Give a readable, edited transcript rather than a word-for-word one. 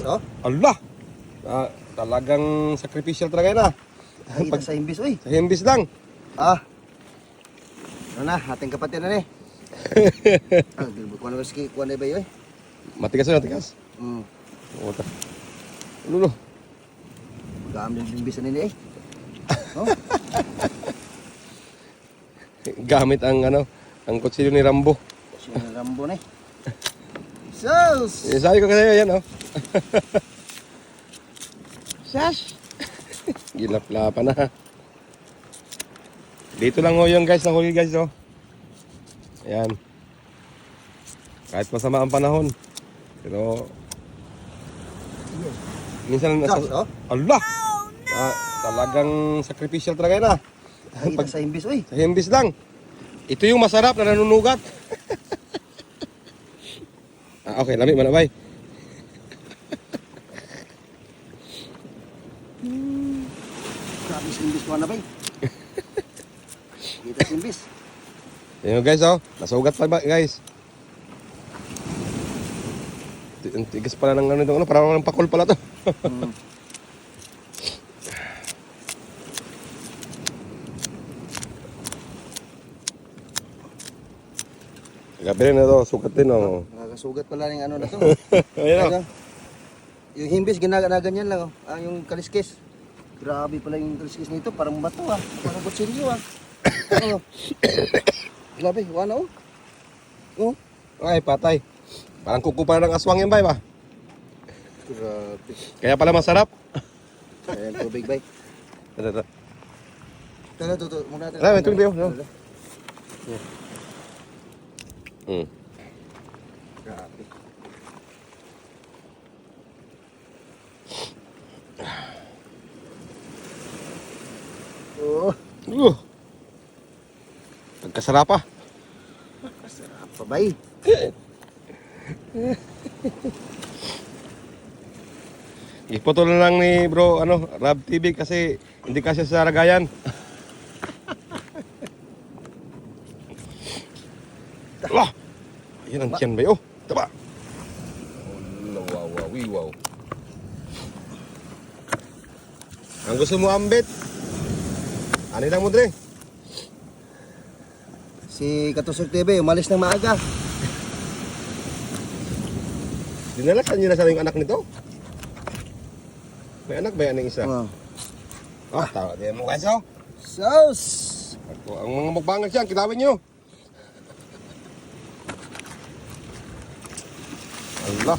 oh. Allah! Talagang sacrificial talaga yun ah. Nakita sa imbis, uy. Sa himbis lang. Ah. Ano na, ating kapatid na ni. Kuha na ba yun, eh? Matigas na, matigas. Ota. Ano? Gamit yung imbis na nila, eh. Oh. Gamit ang ang kutsilyo ni Rambo. Siya na Rambo na, eh. Sus! Sabi ko kasi yan, oh. Sash! Gilap-lapan na. Dito lang ho yung guys, nahuli guys, oh. Ayan. Kahit masama ang panahon. Pero minsan nasa... Oh. Allah! Talagang sacrificial talaga yun ah. Nakita sa imbis, uy. Sa himbis lang. Ito yung masarap na nanunugat. Okay, lami manabay. Grabe sa imbis ko na ba, eh. Kita sa imbis. Ayan guys, oh. Nasugat pa ba guys? Ang tigas pala ng itong parang ng pakol pala to. Gabi rin na to, sukat din oh. Nakakasugat pala ng ano na to. Ayan oh. Yung himbis, ginaganyan lang, oh. Yung kaliskis. Grabe pala yung kaliskis nito, parang bato ah. Parang kutsilyo ah. Oh. Grabe, wala oh. Oh. Ay, patay. Parang kuko pa ng aswang yan, bay ba? Grabe. Kaya pala masarap. Ayan, tubig bay. Ito. Tuto, muna natin. May tubig ba yun? Grabe. Oh, Pagkasarap ah. sarap pa bay. Iputol na lang ni bro, Rab TV kasi hindi kasi sa ragayan. Wah! Ayan ang tiyan ba yun? Taba! Wow. Ang gusto mo ambit? Ano lang mo dre? Si Katusok TV, umalis ng maaga. Dinalasan niyo na sa yung anak nito? May anak ba yan ng isa? Oh. Tawa din mo guys oh. Sauce! Ang mga magbangas yan, kilawin nyo. Allah.